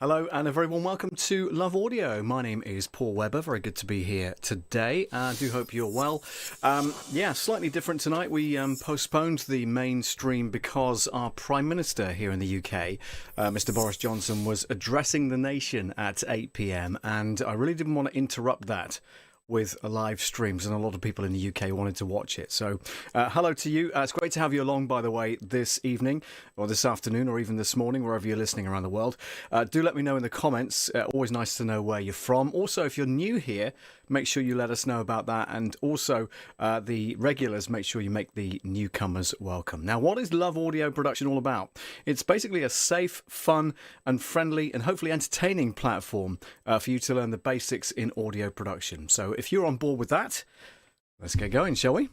Hello and a very warm welcome to Love Audio. My name is Paul Webber. Very good to be here today. I do hope you're well. Slightly different tonight. We postponed the main stream because our Prime Minister here in the UK, Mr. Boris Johnson, was addressing the nation at 8 p.m. and I really didn't want to interrupt that with live streams, and a lot of people in the UK wanted to watch it. So hello to you. It's great to have you along, by the way, this evening or this afternoon or even this morning, wherever you're listening around the world. Do let me know in the comments. Always nice to know where you're from. Also, if you're new here, make sure you let us know about that. And also the regulars, make sure you make the newcomers welcome. Now, what is Love Audio Production all about? It's basically a safe, fun and friendly and hopefully entertaining platform for you to learn the basics in audio production. So if you're on board with that, let's get going, shall we?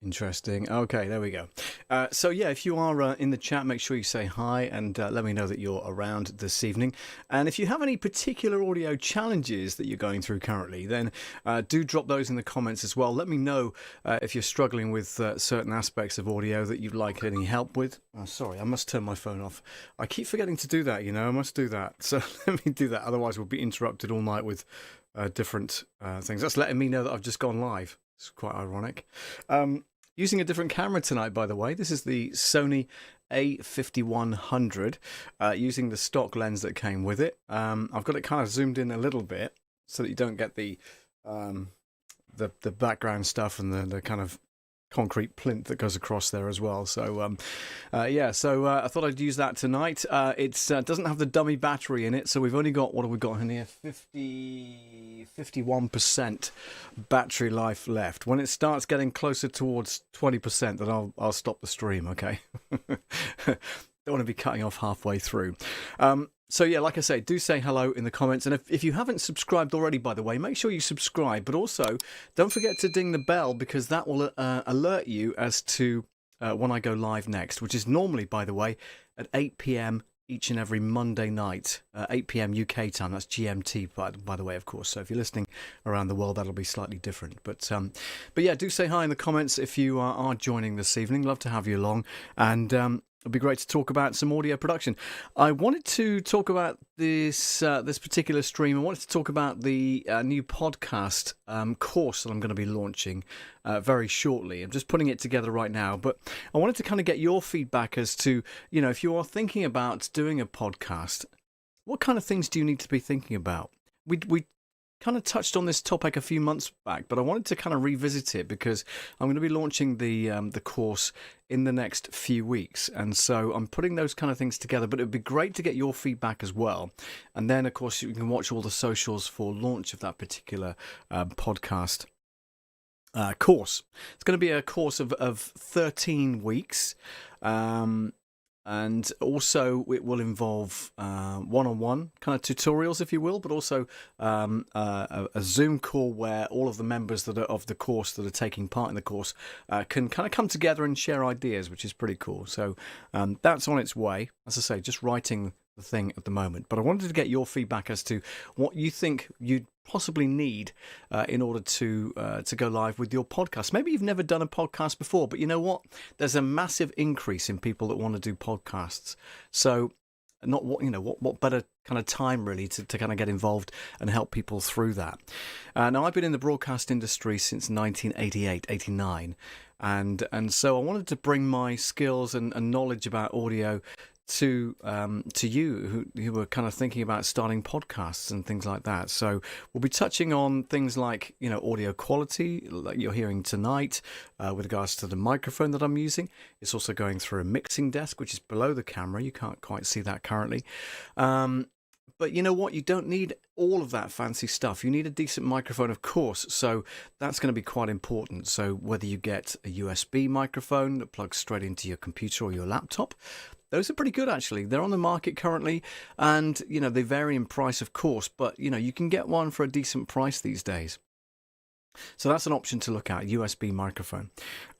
Interesting. Okay, there we go. If you are in the chat, make sure you say hi and let me know that you're around this evening. And if you have any particular audio challenges that you're going through currently, then do drop those in the comments as well. Let me know if you're struggling with certain aspects of audio that you'd like any help with. Oh, sorry, I must turn my phone off. I keep forgetting to do that, I must do that. So let me do that. Otherwise, we'll be interrupted all night with different things. That's letting me know that I've just gone live. It's quite ironic. Using a different camera tonight, by the way. This is the Sony A5100, using the stock lens that came with it. I've got it kind of zoomed in a little bit so that you don't get the background stuff and the kind of concrete plinth that goes across there as well. So I thought I'd use that tonight. It doesn't have the dummy battery in it, so we've only got, what have we got in here, 51% battery life left. When it starts getting closer towards 20%, then I'll stop the stream, okay? Don't want to be cutting off halfway through. Like I say, do say hello in the comments. And if you haven't subscribed already, by the way, make sure you subscribe. But also, don't forget to ding the bell, because that will alert you as to when I go live next, which is normally, by the way, at 8 p.m. each and every Monday night, 8 p.m. UK time. That's GMT, by the way, of course. So if you're listening around the world, that'll be slightly different. But do say hi in the comments if you are joining this evening. Love to have you along. And it'd be great to talk about some audio production. I wanted to talk about this particular stream. I wanted to talk about the new podcast course that I'm going to be launching very shortly. I'm just putting it together right now, but I wanted to kind of get your feedback as to, if you are thinking about doing a podcast, what kind of things do you need to be thinking about? We kind of touched on this topic a few months back, but I wanted to kind of revisit it because I'm going to be launching the course in the next few weeks, and so I'm putting those kind of things together. But it would be great to get your feedback as well, and then of course you can watch all the socials for launch of that particular podcast course. It's going to be a course of 13 weeks. And also it will involve one-on-one kind of tutorials, if you will, but also a Zoom call where all of the members that are of the course that are taking part in the course can kind of come together and share ideas, which is pretty cool. So that's on its way. As I say, just writing the thing at the moment. But I wanted to get your feedback as to what you think you'd possibly need in order to go live with your podcast. Maybe you've never done a podcast before, but you know what? There's a massive increase in people that want to do podcasts. So what better kind of time really to kind of get involved and help people through that. Now, I've been in the broadcast industry since 1988, 89, and so I wanted to bring my skills and knowledge about audio to you who were kind of thinking about starting podcasts and things like that. So we'll be touching on things like audio quality, like you're hearing tonight, with regards to the microphone that I'm using. It's also going through a mixing desk, which is below the camera. You can't quite see that currently. But you know what? You don't need all of that fancy stuff. You need a decent microphone, of course. So that's going to be quite important. So whether you get a USB microphone that plugs straight into your computer or your laptop, those are pretty good, actually. They're on the market currently, and they vary in price, of course, but you can get one for a decent price these days. So that's an option to look at, USB microphone.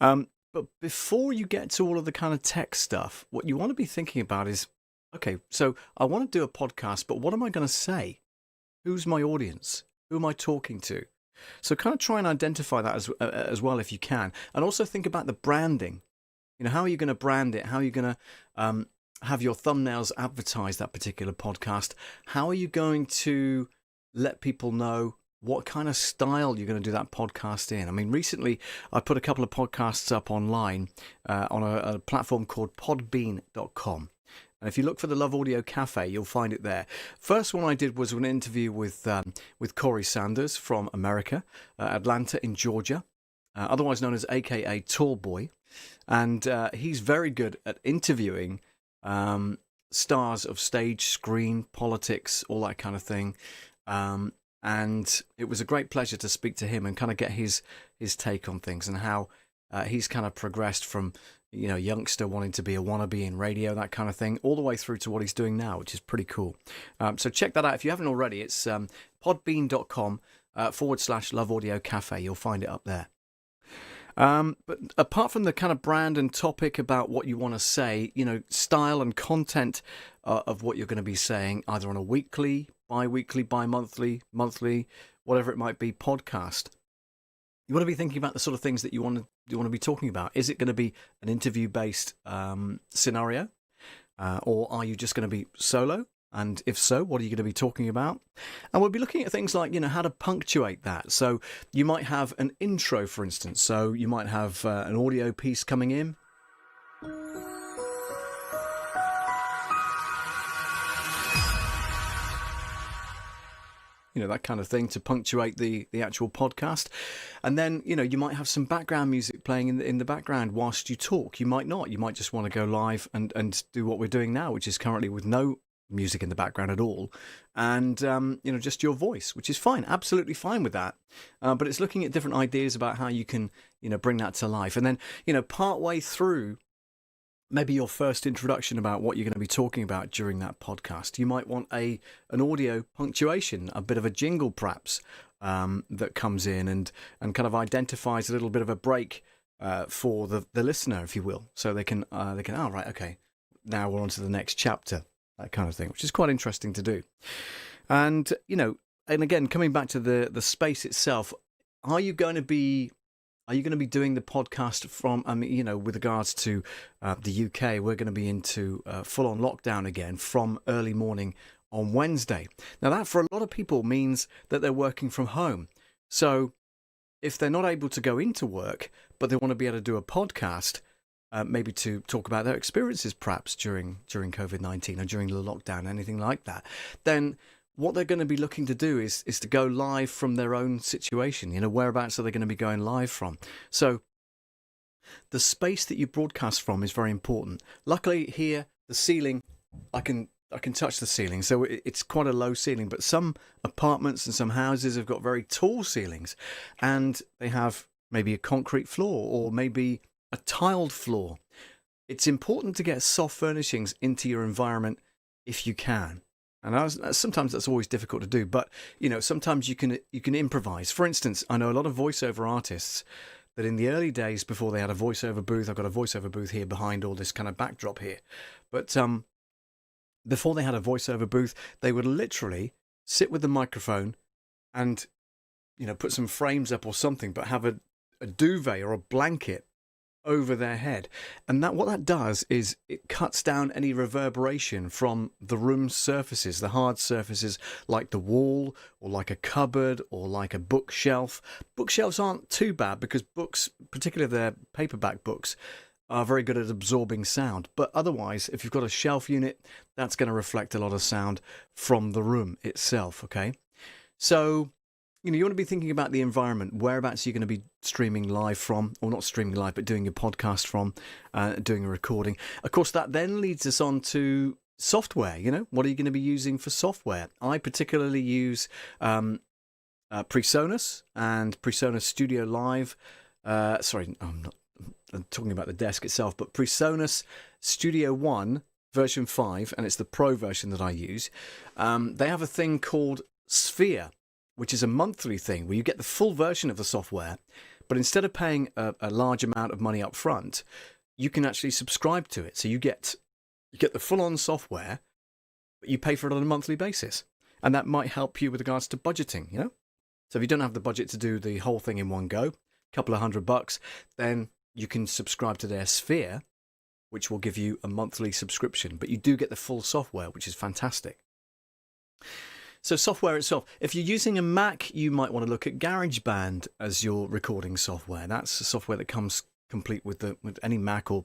But before you get to all of the kind of tech stuff, what you want to be thinking about is Okay, so I want to do a podcast, but what am I going to say? Who's my audience? Who am I talking to? So kind of try and identify that as well if you can, and also think about the branding. How are you going to brand it? How are you going to have your thumbnails advertise that particular podcast? How are you going to let people know what kind of style you're going to do that podcast in? I mean, recently I put a couple of podcasts up online on a platform called podbean.com. And if you look for the Love Audio Cafe, you'll find it there. First one I did was an interview with Corey Sanders from America, Atlanta in Georgia, otherwise known as AKA Tall Boy. And he's very good at interviewing stars of stage, screen, politics, all that kind of thing. And it was a great pleasure to speak to him and kind of get his take on things and how he's kind of progressed from youngster wanting to be a wannabe in radio, that kind of thing, all the way through to what he's doing now, which is pretty cool. So check that out if you haven't already. It's podbean.com /Love Audio Cafe. You'll find it up there. But apart from the kind of brand and topic about what you want to say, style and content of what you're going to be saying, either on a weekly, bi-weekly, bi-monthly, monthly, whatever it might be, podcast. You want to be thinking about the sort of things that you want to be talking about. Is it going to be an interview-based scenario, or are you just going to be solo? And if so, what are you going to be talking about? And we'll be looking at things like, how to punctuate that. So you might have an intro, for instance. So you might have an audio piece coming in. That kind of thing to punctuate the actual podcast. And then, you might have some background music playing in the background whilst you talk. You might not. You might just want to go live and do what we're doing now, which is currently with no music in the background at all. And, just your voice, which is fine. Absolutely fine with that. But it's looking at different ideas about how you can, bring that to life. And then, part way through maybe your first introduction about what you're going to be talking about during that podcast, you might want an audio punctuation, a bit of a jingle perhaps, that comes in and kind of identifies a little bit of a break for the listener, if you will. So they can, oh, right, okay, now we're on to the next chapter, that kind of thing, which is quite interesting to do. And, and again, coming back to the space itself, are you going to be doing the podcast from, with regards to the UK, we're going to be into full-on lockdown again from early morning on Wednesday. Now, that for a lot of people means that they're working from home. So if they're not able to go into work, but they want to be able to do a podcast, maybe to talk about their experiences perhaps during COVID-19 or during the lockdown, anything like that, then what they're going to be looking to do is to go live from their own situation. Whereabouts are they going to be going live from? So the space that you broadcast from is very important. Luckily here, the ceiling, I can touch the ceiling, so it's quite a low ceiling, but some apartments and some houses have got very tall ceilings, and they have maybe a concrete floor or maybe a tiled floor. It's important to get soft furnishings into your environment if you can. And sometimes that's always difficult to do, but sometimes you can improvise. For instance, I know a lot of voiceover artists that in the early days before they had a voiceover booth, I've got a voiceover booth here behind all this kind of backdrop here, but before they had a voiceover booth, they would literally sit with the microphone and put some frames up or something, but have a duvet or a blanket over their head, and what that does is it cuts down any reverberation from the room's surfaces, the hard surfaces like the wall or like a cupboard or like a bookshelf. Bookshelves aren't too bad because books, particularly if they're paperback books, are very good at absorbing sound, but otherwise if you've got a shelf unit, that's going to reflect a lot of sound from the room itself. Okay, so you want to be thinking about the environment. Whereabouts are you going to be streaming live from, or not streaming live, but doing your podcast from, doing a recording. Of course, that then leads us on to software. What are you going to be using for software? I particularly use Presonus and Presonus Studiolive. Sorry, I'm talking about the desk itself, but Presonus Studio One version 5, and it's the Pro version that I use. They have a thing called Sphere, which is a monthly thing where you get the full version of the software, but instead of paying a large amount of money up front, you can actually subscribe to it. So you get the full-on software but you pay for it on a monthly basis. And that might help you with regards to budgeting, you know? So if you don't have the budget to do the whole thing in one go, a couple of $100, then you can subscribe to their Sphere, which will give you a monthly subscription. But you do get the full software, which is fantastic. So software itself, if you're using a Mac, you might want to look at GarageBand as your recording software. That's a software that comes complete with any Mac or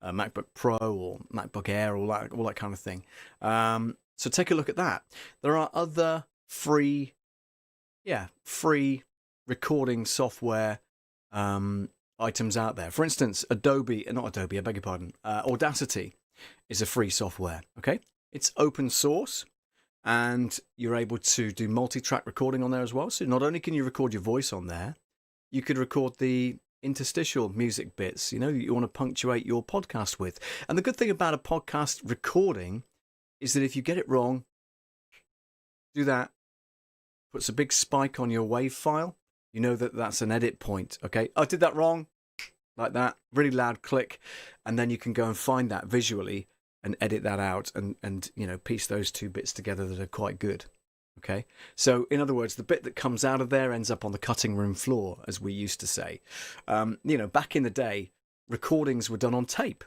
MacBook Pro or MacBook Air, all that kind of thing. So take a look at that. There are other free recording software items out there. For instance, Audacity is a free software. Okay, it's open source, and you're able to do multi-track recording on there as well. So not only can you record your voice on there, you could record the interstitial music bits, you know, that you want to punctuate your podcast with. And the good thing about a podcast recording is that if you get it wrong, do that, puts a big spike on your WAV file, you know that that's an edit point. Okay, I did that wrong, like that, really loud click, and then you can go and find that visually and edit that out and you know, piece those two bits together that are quite good. Okay, so in other words, the bit that comes out of there ends up on the cutting room floor, as we used to say. You know, back in the day, recordings were done on tape.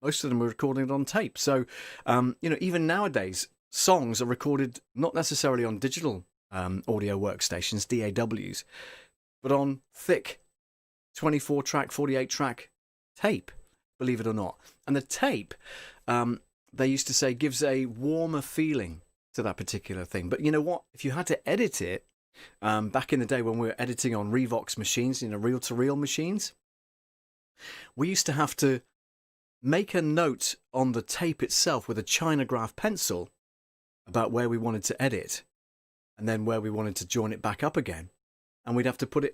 Most of them were recorded on tape. So, you know, even nowadays, songs are recorded not necessarily on digital audio workstations, DAWs, but on thick 24-track, 48-track tape, believe it or not. And the tape, they used to say, gives a warmer feeling to that particular thing. But you know what? If you had to edit it, back in the day when we were editing on Revox machines, you know, reel-to-reel machines, we used to have to make a note on the tape itself with a Chinograph pencil about where we wanted to edit and then where we wanted to join it back up again. And we'd have to put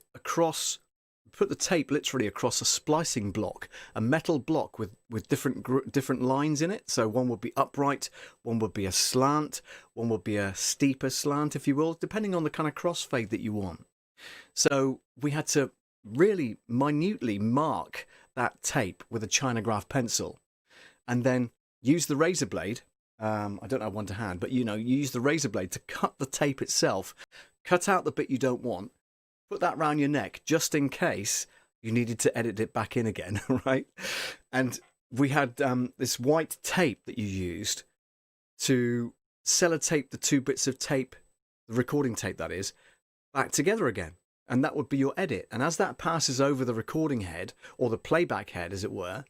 the tape literally across a splicing block, a metal block with different lines in it. So one would be upright, one would be a slant, one would be a steeper slant, if you will, depending on the kind of crossfade that you want. So we had to really minutely mark that tape with a Chinograph pencil and then use the razor blade. I don't have one to hand, but you know, you use the razor blade to cut the tape itself, cut out the bit you don't want, put that round your neck just in case you needed to edit it back in again, right? And we had this white tape that you used to sellotape the two bits of tape, the recording tape that is, back together again. And that would be your edit. And as that passes over the recording head, or the playback head as it were,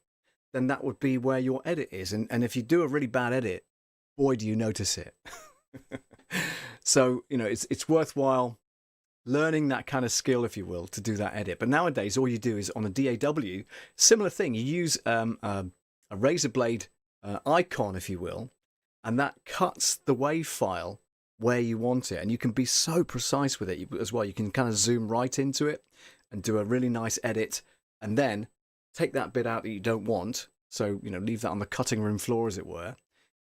then that would be where your edit is. And if you do a really bad edit, boy, do you notice it. So, you know, it's worthwhile learning that kind of skill, if you will, to do that edit. But nowadays, all you do is on a DAW, similar thing. You use a razor blade icon, if you will, and that cuts the WAV file where you want it. And you can be so precise with it as well. You can kind of zoom right into it and do a really nice edit, and then take that bit out that you don't want. So, you know, leave that on the cutting room floor, as it were,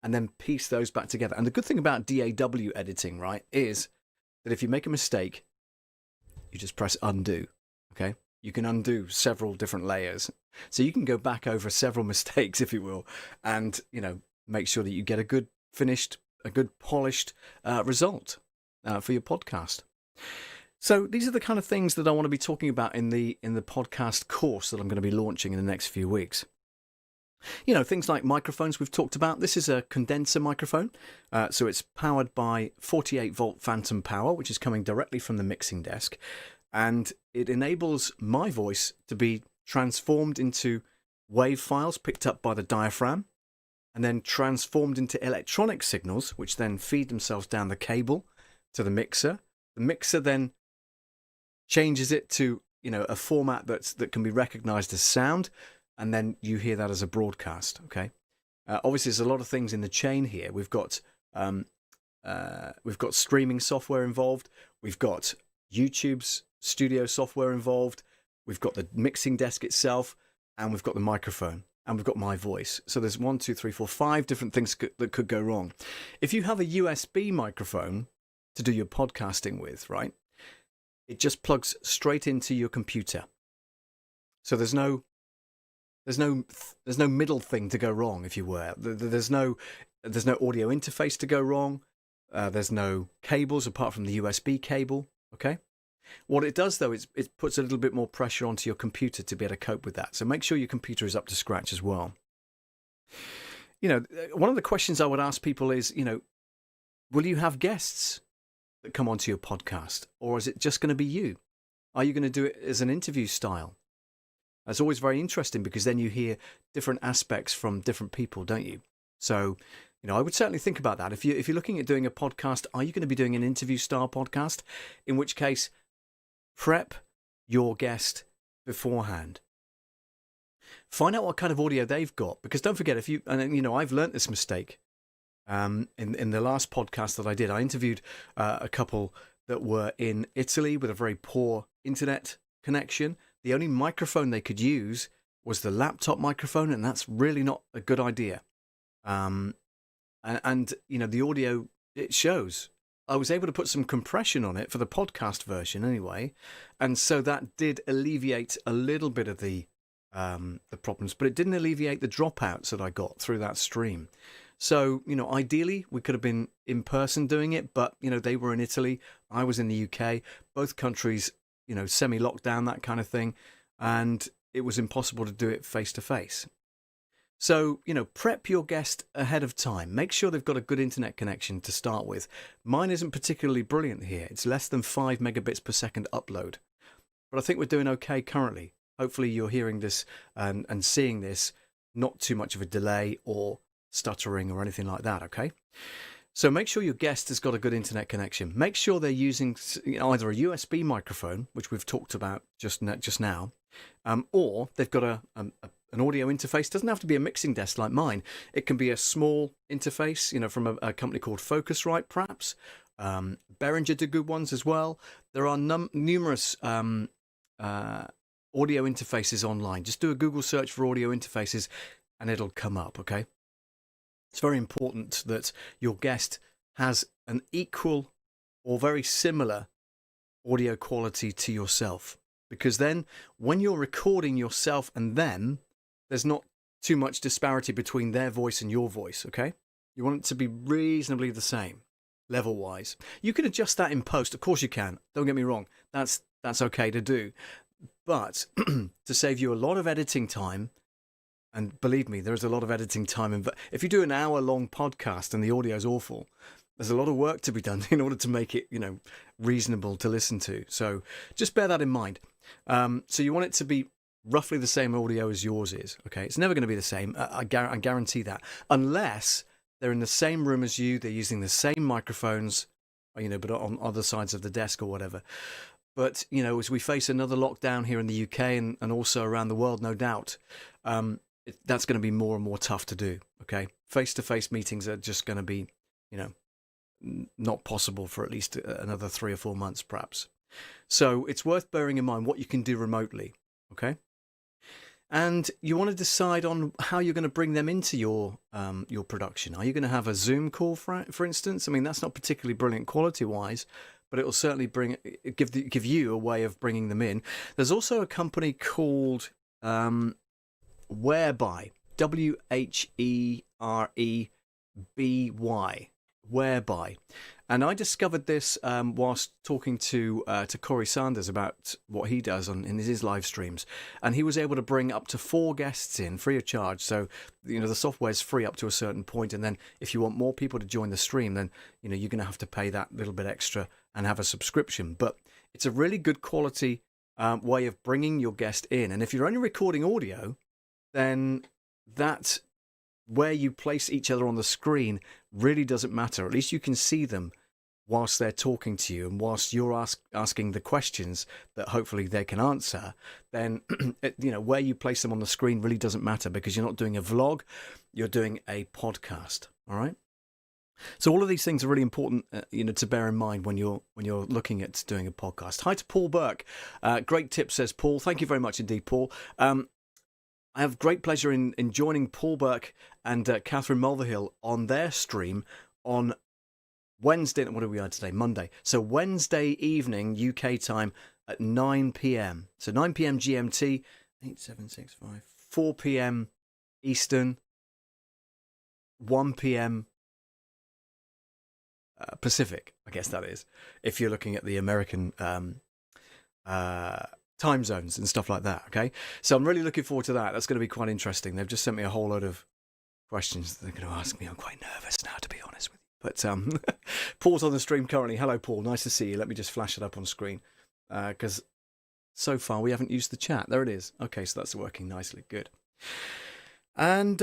and then piece those back together. And the good thing about DAW editing, right, is that if you make a mistake, you just press undo. Okay, you can undo several different layers, so you can go back over several mistakes, if you will, and you know, make sure that you get a good finished, a good polished result for your podcast. So these are the kind of things that I want to be talking about in the podcast course that I'm going to be launching in the next few weeks. You know, things like microphones we've talked about. This is a condenser microphone. So it's powered by 48-volt phantom power, which is coming directly from the mixing desk. And it enables my voice to be transformed into wave files picked up by the diaphragm, and then transformed into electronic signals, which then feed themselves down the cable to the mixer. The mixer then changes it to, you know, a format that can be recognized as sound, and then you hear that as a broadcast. Okay. Obviously, there's a lot of things in the chain here. We've got streaming software involved. We've got YouTube's studio software involved. We've got the mixing desk itself, and we've got the microphone, and we've got my voice. So there's 1, 2, 3, 4, 5 different things that could go wrong. If you have a USB microphone to do your podcasting with, right, it just plugs straight into your computer. So there's no there's no middle thing to go wrong, if you were. There's no audio interface to go wrong. There's no cables apart from the USB cable. Okay. What it does though is it puts a little bit more pressure onto your computer to be able to cope with that. So make sure your computer is up to scratch as well. One of the questions I would ask people is, will you have guests that come onto your podcast, or is it just going to be you? Are you going to do it as an interview style? That's always very interesting because then you hear different aspects from different people, don't you? So, I would certainly think about that. If you're looking at doing a podcast, are you going to be doing an interview style podcast? In which case, prep your guest beforehand. Find out what kind of audio they've got, because don't forget, I've learnt this mistake. In the last podcast that I did, I interviewed a couple that were in Italy with a very poor internet connection. The only microphone they could use was the laptop microphone, and that's really not a good idea. And the audio, it shows. I was able to put some compression on it for the podcast version anyway, and so that did alleviate a little bit of the problems, but it didn't alleviate the dropouts that I got through that stream. So, ideally we could have been in person doing it, but, they were in Italy, I was in the UK, both countries, semi-lockdown, that kind of thing, and it was impossible to do it face to face. So, prep your guest ahead of time. Make sure they've got a good internet connection to start with. Mine isn't particularly brilliant here. It's less than 5 megabits per second upload, but I think we're doing okay currently. Hopefully you're hearing this and seeing this, not too much of a delay or stuttering or anything like that, okay? So make sure your guest has got a good internet connection. Make sure they're using either a USB microphone, which we've talked about just now, or they've got an audio interface. Doesn't have to be a mixing desk like mine. It can be a small interface, from a company called Focusrite, perhaps. Behringer do good ones as well. There are numerous audio interfaces online. Just do a Google search for audio interfaces and it'll come up, okay? It's very important that your guest has an equal or very similar audio quality to yourself, because then when you're recording yourself and them, there's not too much disparity between their voice and your voice, okay? You want it to be reasonably the same, level-wise. You can adjust that in post. Of course you can. Don't get me wrong. That's okay to do. But to save you a lot of editing time, and believe me, there's a lot of editing time. If you do an hour-long podcast and the audio is awful, there's a lot of work to be done in order to make it, reasonable to listen to. So just bear that in mind. So you want it to be roughly the same audio as yours is. Okay, it's never going to be the same. I guarantee that, unless they're in the same room as you, they're using the same microphones, but on other sides of the desk or whatever. But as we face another lockdown here in the UK and also around the world, no doubt, that's going to be more and more tough to do. Okay, face-to-face meetings are just going to be, not possible for at least another 3 or 4 months, perhaps. So it's worth bearing in mind what you can do remotely. Okay. And you want to decide on how you're going to bring them into your production. Are you going to have a Zoom call, for instance? I mean, that's not particularly brilliant quality-wise, but it will certainly give you a way of bringing them in. There's also a company called Whereby, Whereby, Whereby, and I discovered this whilst talking to Corey Sanders about what he does in his live streams, and he was able to bring up to 4 guests in free of charge. So the software is free up to a certain point, and then if you want more people to join the stream, then you're going to have to pay that little bit extra and have a subscription. But it's a really good quality way of bringing your guest in, and if you're only recording audio, then that where you place each other on the screen really doesn't matter. At least you can see them whilst they're talking to you, and whilst you're asking the questions that hopefully they can answer, then where you place them on the screen really doesn't matter, because you're not doing a vlog, you're doing a podcast. All right. So all of these things are really important, to bear in mind when you're looking at doing a podcast. Hi to Paul Burke. Great tip, says Paul. Thank you very much indeed, Paul. I have great pleasure in joining Paul Burke and Catherine Mulverhill on their stream on Wednesday. What are we on today? Monday. So Wednesday evening UK time at 9 p.m. So 9 p.m. GMT. 8765 4 p.m. Eastern, 1 p.m. Pacific, I guess that is, if you're looking at the American time zones and stuff like that. Okay, so I'm really looking forward to that. That's going to be quite interesting. They've just sent me a whole load of questions that they're going to ask me. I'm quite nervous now, to be honest with you. But Paul's on the stream currently. Hello, Paul. Nice to see you. Let me just flash it up on screen because so far we haven't used the chat. There it is. Okay, so that's working nicely. Good. And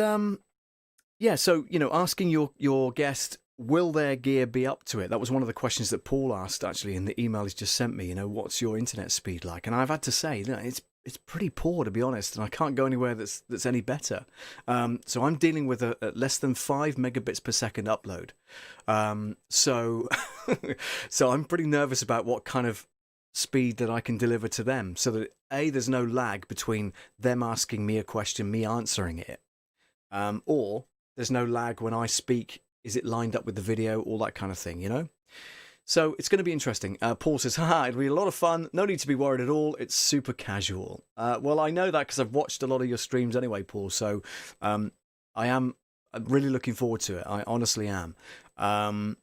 yeah, so asking your guest, will their gear be up to it? That was one of the questions that Paul asked, actually, in the email he's just sent me. What's your internet speed like? And I've had to say, it's pretty poor, to be honest, and I can't go anywhere that's any better. So I'm dealing with a less than 5 megabits per second upload. So I'm pretty nervous about what kind of speed that I can deliver to them, so that there's no lag between them asking me a question, me answering it, or there's no lag when I speak. Is it lined up with the video? All that kind of thing, So it's going to be interesting. Paul says, it'll be a lot of fun. No need to be worried at all. It's super casual. Well, I know that because I've watched a lot of your streams anyway, Paul. So I'm really looking forward to it. I honestly am. I'm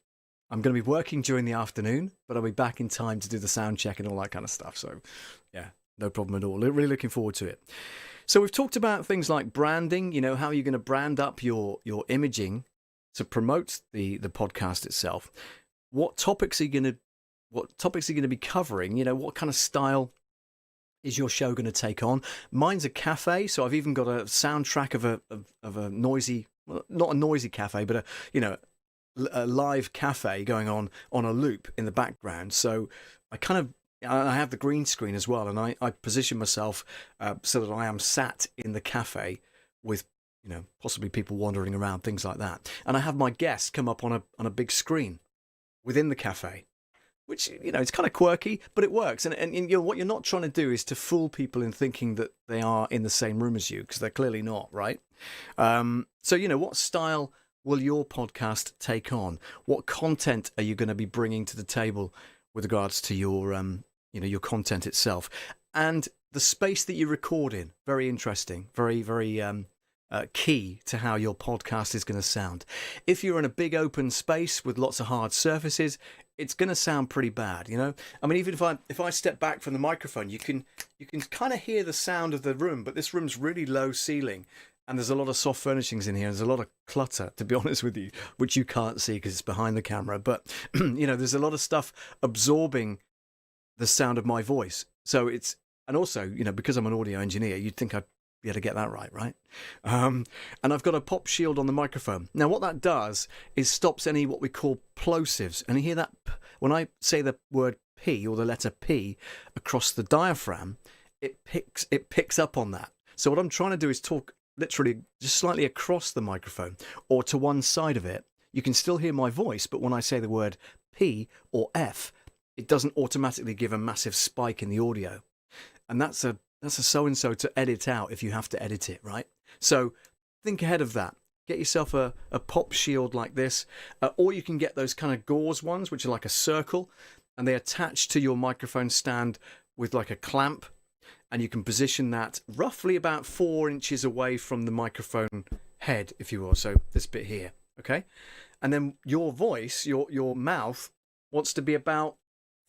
going to be working during the afternoon, but I'll be back in time to do the sound check and all that kind of stuff. So yeah, no problem at all. Really looking forward to it. So we've talked about things like branding, how you're going to brand up your imaging to promote the podcast itself. What topics are you going to be covering? What kind of style is your show going to take on? Mine's a cafe, so I've even got a soundtrack of a noisy, well, not a noisy cafe, but a live cafe going on a loop in the background. So I have the green screen as well, and I position myself so that I am sat in the cafe with possibly people wandering around, things like that. And I have my guests come up on a big screen within the cafe, which, it's kind of quirky, but it works. And what you're not trying to do is to fool people in thinking that they are in the same room as you, because they're clearly not, right? So, what style will your podcast take on? What content are you going to be bringing to the table with regards to your, your content itself? And the space that you record in, very interesting, very, very key to how your podcast is going to sound. If you're in a big open space with lots of hard surfaces, it's going to sound pretty bad, I mean, even if I step back from the microphone, you can kind of hear the sound of the room, but this room's really low ceiling, and there's a lot of soft furnishings in here. There's a lot of clutter, to be honest with you, which you can't see because it's behind the camera. But there's a lot of stuff absorbing the sound of my voice. So and also, because I'm an audio engineer, you'd think I'd be able to get that right? And I've got a pop shield on the microphone. Now, what that does is stops any what we call plosives. And you hear that when I say the word P or the letter P across the diaphragm, it picks up on that. So what I'm trying to do is talk literally just slightly across the microphone or to one side of it. You can still hear my voice, but when I say the word P or F, it doesn't automatically give a massive spike in the audio. And that's a so-and-so to edit out if you have to edit it, right? So think ahead of that. Get yourself a pop shield like this, or you can get those kind of gauze ones, which are like a circle, and they attach to your microphone stand with like a clamp, and you can position that roughly about 4 inches away from the microphone head, if you will, so this bit here, okay? And then your voice, your mouth, wants to be about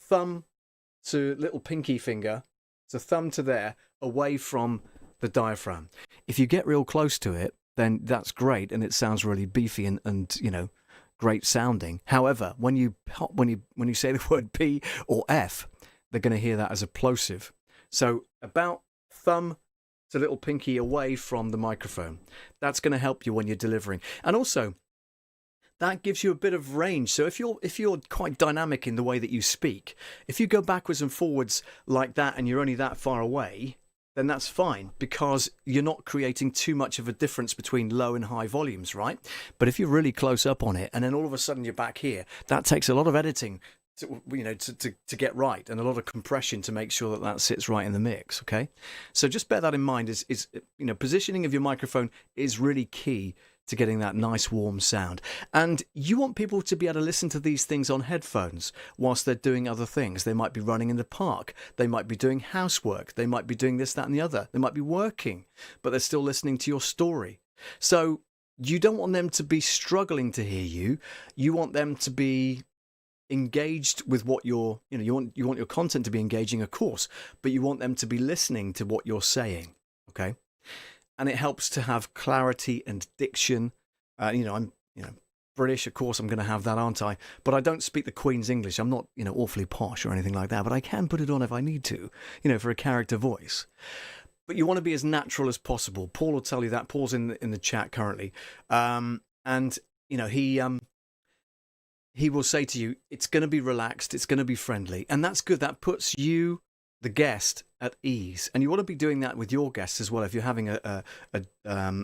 thumb to little pinky finger, so thumb to there, away from the diaphragm. If you get real close to it, then that's great, and it sounds really beefy and great sounding. However, when you say the word P or F, they're going to hear that as a plosive. So about thumb to little pinky away from the microphone. That's going to help you when you're delivering, and also that gives you a bit of range. So if you're quite dynamic in the way that you speak, if you go backwards and forwards like that and you're only that far away, then that's fine, because you're not creating too much of a difference between low and high volumes, right? But if you're really close up on it and then all of a sudden you're back here, that takes a lot of editing to get right, and a lot of compression to make sure that sits right in the mix, okay? So just bear that in mind. Is positioning of your microphone is really key to getting that nice warm sound. And you want people to be able to listen to these things on headphones whilst they're doing other things. They might be running in the park. They might be doing housework. They might be doing this, that, and the other. They might be working, but they're still listening to your story. So you don't want them to be struggling to hear you. You want them to be engaged with what you want your content to be engaging, of course, but you want them to be listening to what you're saying. Okay. And it helps to have clarity and diction. I'm British, of course I'm going to have that, aren't I? But I don't speak the Queen's English. I'm not, awfully posh or anything like that, but I can put it on if I need to, for a character voice. But you want to be as natural as possible. Paul will tell you that. Paul's in the chat currently. He will say to you, it's going to be relaxed, it's going to be friendly. And that's good. That puts you, the guest, at ease. And you want to be doing that with your guests as well if you're having an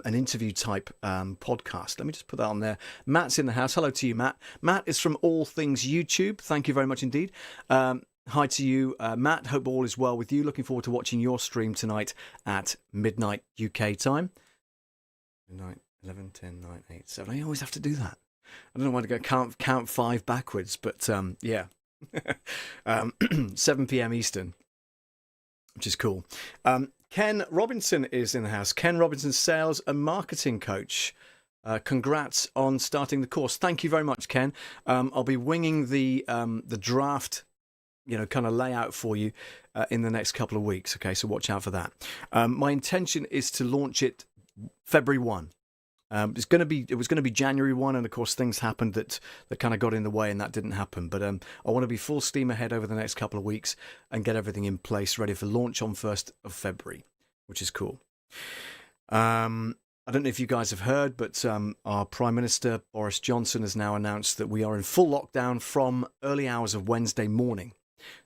interview type podcast. Let me just put that on there. Matt's in the house. Hello to you, Matt. Matt is from All Things YouTube. Thank you very much indeed. Hi to you, Matt. Hope all is well with you. Looking forward to watching your stream tonight at midnight UK time. Midnight, 11, 10, 9, 8, 7. I always have to do that. I don't know why to go count 5 backwards, but yeah. 7 p.m. Eastern, which is cool. Ken Robinson is in the house. Ken Robinson, sales and marketing coach. Congrats on starting the course. Thank you very much, Ken. I'll be winging the draft, kind of layout for you in the next couple of weeks. Okay, so watch out for that. My intention is to launch it February 1. It was going to be January 1, and of course things happened that kind of got in the way, and that didn't happen. But I want to be full steam ahead over the next couple of weeks and get everything in place, ready for launch on 1st of February, which is cool. I don't know if you guys have heard, but our Prime Minister Boris Johnson has now announced that we are in full lockdown from early hours of Wednesday morning.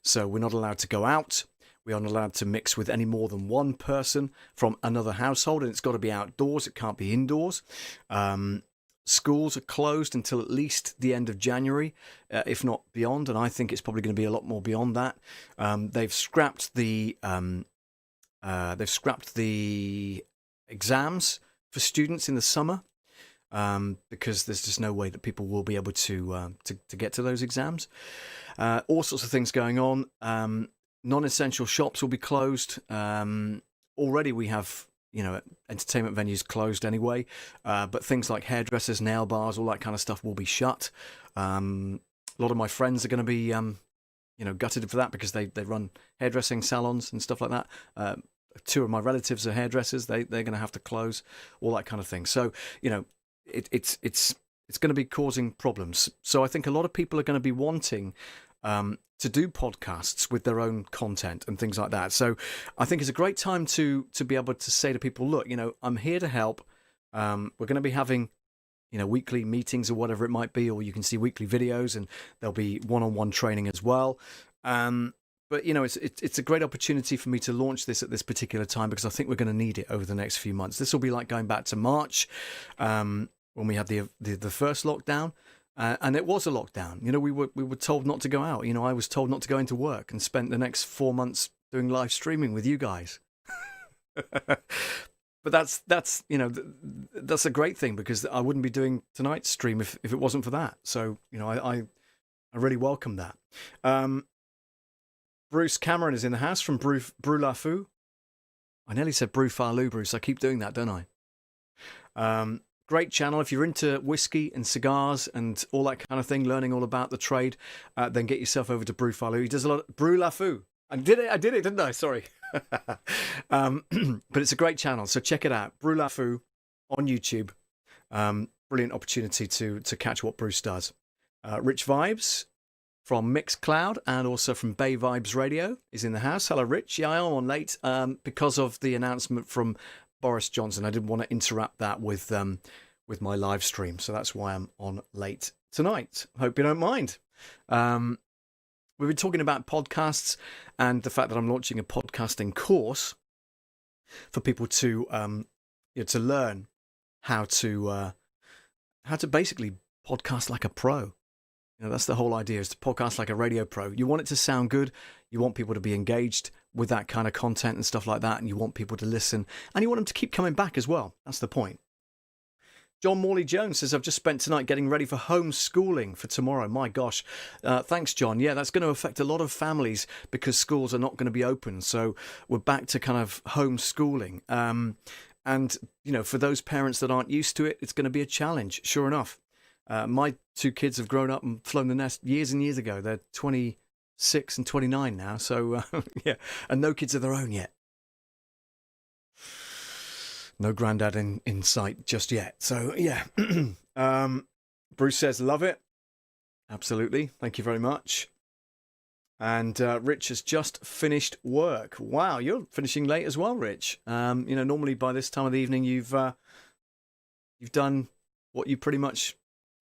So we're not allowed to go out. We aren't allowed to mix with any more than one person from another household, and it's got to be outdoors. It can't be indoors. Schools are closed until at least the end of January, if not beyond, and I think it's probably going to be a lot more beyond that. They've scrapped the exams for students in the summer because there's just no way that people will be able to get to those exams. All sorts of things going on. Non-essential shops will be closed. Already we have, entertainment venues closed anyway. But things like hairdressers, nail bars, all that kind of stuff will be shut. A lot of my friends are going to be, gutted for that because they run hairdressing salons and stuff like that. 2 of my relatives are hairdressers. They're going to have to close, all that kind of thing. So, it's going to be causing problems. So I think a lot of people are going to be wanting to do podcasts with their own content and things like that. So I think it's a great time to be able to say to people, look, I'm here to help. We're going to be having, weekly meetings or whatever it might be, or you can see weekly videos, and there'll be one-on-one training as well. But, it's a great opportunity for me to launch this at this particular time because I think we're going to need it over the next few months. This will be like going back to March when we had the first lockdown. And it was a lockdown. We were told not to go out. I was told not to go into work and spent the next 4 months doing live streaming with you guys. But that's a great thing because I wouldn't be doing tonight's stream if it wasn't for that. So, I really welcome that. Bruce Cameron is in the house from Brulafou. I nearly said Brufalou, Bruce. I keep doing that, don't I? Great channel. If you're into whiskey and cigars and all that kind of thing, learning all about the trade, then get yourself over to Brufalou. He does a lot of Brulafou. I did it, didn't I? Sorry. But it's a great channel, so check it out. Brulafou on YouTube. Brilliant opportunity to catch what Bruce does. Rich Vibes from Mixcloud and also from Bay Vibes Radio is in the house. Hello, Rich. Yeah, I am on late because of the announcement from Boris Johnson. I didn't want to interrupt that with my live stream, so that's why I'm on late tonight. Hope you don't mind. We've been talking about podcasts and the fact that I'm launching a podcasting course for people to learn how to basically podcast like a pro. That's the whole idea, is to podcast like a radio pro. You want it to sound good. You want people to be engaged with that kind of content and stuff like that. And you want people to listen, and you want them to keep coming back as well. That's the point. John Morley Jones says, I've just spent tonight getting ready for homeschooling for tomorrow. My gosh. Thanks, John. Yeah, that's going to affect a lot of families because schools are not going to be open. So we're back to kind of homeschooling. And, you know, for those parents that aren't used to it, it's going to be a challenge, sure enough. My two kids have grown up and flown the nest years and years ago. They're 26 and 29 now. So, yeah, and no kids of their own yet. No granddad in sight just yet. So, yeah. Bruce says, love it. Absolutely. Thank you very much. And Rich has just finished work. Wow, you're finishing late as well, Rich. You know, normally by this time of the evening, you've done what you pretty much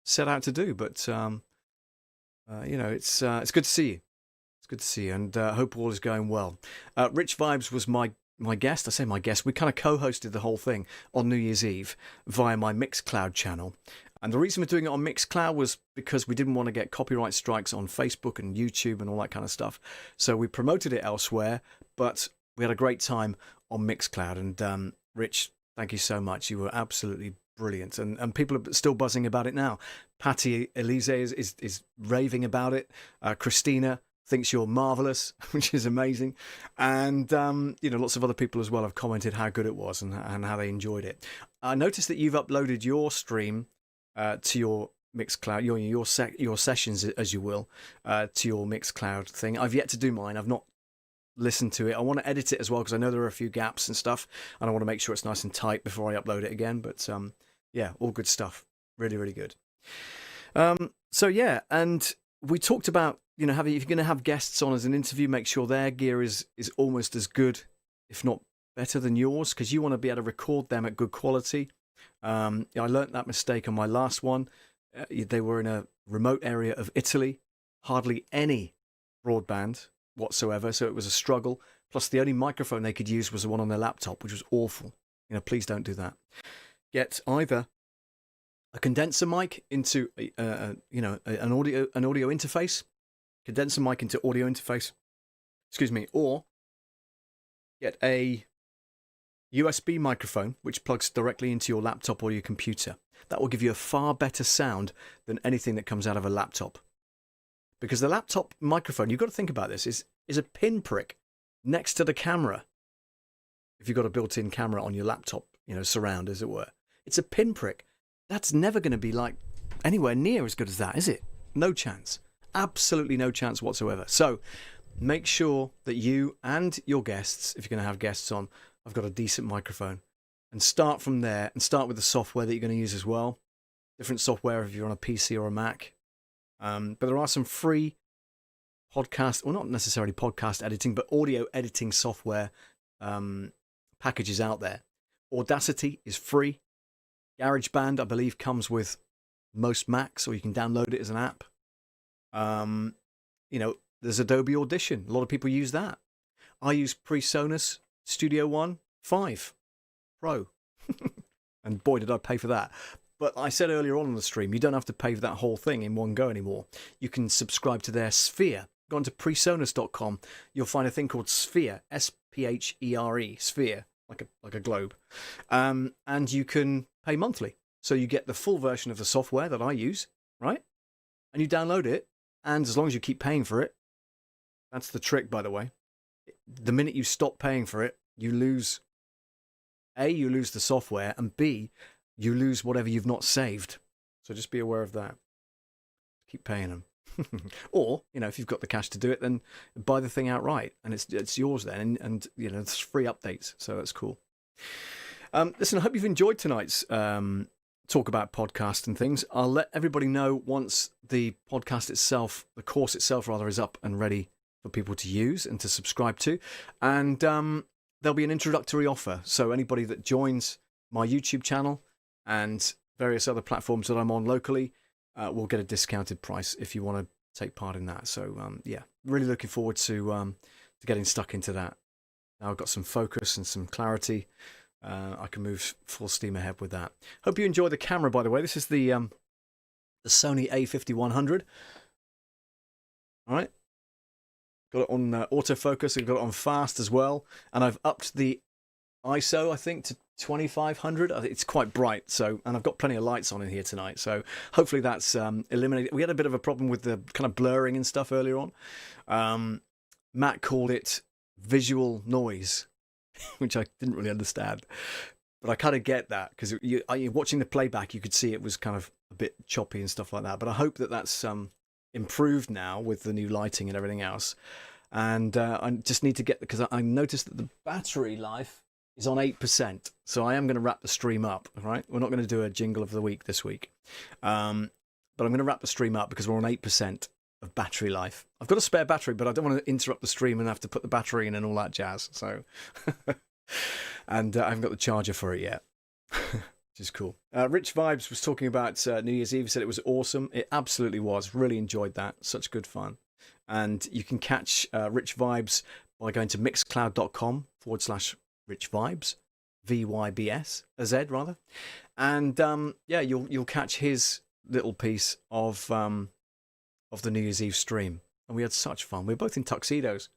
set out to do. But, you know, it's good to see you. It's good to see you, and hope all is going well. Rich Vibes was my guest. I say my guest. We kind of co-hosted the whole thing on New Year's Eve via my Mixcloud channel. And the reason we're doing it on Mixcloud was because we didn't want to get copyright strikes on Facebook and YouTube and all that kind of stuff. So we promoted it elsewhere, but we had a great time on Mixcloud. And Rich, thank you so much. You were absolutely brilliant. And people are still buzzing about it now. Patty Elise is raving about it. Christina thinks you're marvelous, which is amazing. And, you know, lots of other people as well have commented how good it was and how they enjoyed it. I noticed that you've uploaded your stream to your Mixcloud, your sessions, as you will, to your Mixcloud thing. I've yet to do mine. I've not listened to it. I want to edit it as well because I know there are a few gaps and stuff, and I want to make sure it's nice and tight before I upload it again. But yeah, all good stuff. Really, really good. So yeah, and we talked about, you know, if you're going to have guests on as an interview, make sure their gear is almost as good, if not better than yours, because you want to be able to record them at good quality. I learnt that mistake on my last one. They were in a remote area of Italy, hardly any broadband whatsoever, so it was a struggle. Plus, the only microphone they could use was the one on their laptop, which was awful. You know, please don't do that. Get either a condenser mic into an audio interface, condenser mic into audio interface. Excuse me, or get a USB microphone, which plugs directly into your laptop or your computer. That will give you a far better sound than anything that comes out of a laptop. Because the laptop microphone, you've got to think about this, is a pinprick next to the camera. If you've got a built-in camera on your laptop, you know, surround, as it were. It's a pinprick. That's never going to be like anywhere near as good as that, is it? No chance. Absolutely no chance whatsoever. So make sure that you and your guests, if you're going to have guests on, I've got a decent microphone, and start from there and start with the software that you're going to use as well. Different software if you're on a PC or a Mac. But there are some free podcast, or not necessarily podcast editing, but audio editing software packages out there. Audacity is free. GarageBand, I believe, comes with most Macs, or you can download it as an app. You know, there's Adobe Audition. A lot of people use that. I use Presonus Studio One 5 Pro. And boy, did I pay for that. But I said earlier on in the stream, you don't have to pay for that whole thing in one go anymore. You can subscribe to their Sphere. Go on to presonus.com. You'll find a thing called Sphere, S-P-H-E-R-E, Sphere, like a globe. And you can pay monthly. So you get the full version of the software that I use, right? And you download it. And as long as you keep paying for it, that's the trick, by the way. The minute you stop paying for it, you lose, A, you lose the software, and B, you lose whatever you've not saved. So just be aware of that. Keep paying them. Or, you know, if you've got the cash to do it, then buy the thing outright, and it's yours then, and you know, it's free updates, so that's cool. Listen, I hope you've enjoyed tonight's talk about podcast and things. I'll let everybody know once the podcast itself, the course itself rather, is up and ready for people to use and to subscribe to. And there'll be an introductory offer. So anybody that joins my YouTube channel and various other platforms that I'm on locally will get a discounted price if you want to take part in that. So yeah, really looking forward to getting stuck into that. Now I've got some focus and some clarity. I can move full steam ahead with that. Hope you enjoy the camera, by the way. This is the Sony A5100. All right. Got it on autofocus. I've got it on fast as well. And I've upped the ISO, I think, 2500. It's quite bright, so, and I've got plenty of lights on in here tonight, so hopefully that's eliminated. We had a bit of a problem with the kind of blurring and stuff earlier on. Matt called it visual noise, which I didn't really understand, but I kind of get that, because you're watching the playback, you could see it was kind of a bit choppy and stuff like that, but I hope that that's improved now with the new lighting and everything else. And I just need to get, because I noticed that the battery life is on 8%, so I am going to wrap the stream up. All right, we're not going to do a jingle of the week this week, but I'm going to wrap the stream up because we're on 8% of battery life. I've got a spare battery, but I don't want to interrupt the stream and have to put the battery in and all that jazz. So, and I haven't got the charger for it yet, which is cool. Rich Vibes was talking about New Year's Eve. Said it was awesome. It absolutely was. Really enjoyed that. Such good fun. And you can catch Rich Vibes by going to mixcloud.com/Rich Vibes, VYBS, a Z rather. And yeah, you'll catch his little piece of the New Year's Eve stream. And we had such fun. We were both in tuxedos. I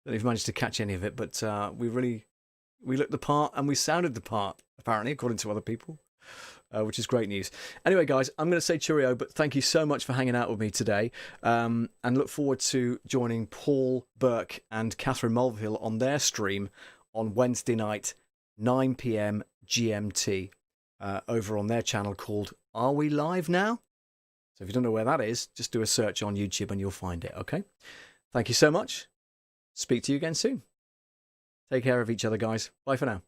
don't know if you managed to catch any of it, but we looked the part and we sounded the part, apparently, according to other people. Which is great news. Anyway, guys, I'm going to say cheerio, but thank you so much for hanging out with me today. And look forward to joining Paul Burke and Catherine Mulvihill on their stream on Wednesday night, 9 p.m. GMT, over on their channel called Are We Live Now? So if you don't know where that is, just do a search on YouTube and you'll find it, okay? Thank you so much. Speak to you again soon. Take care of each other, guys. Bye for now.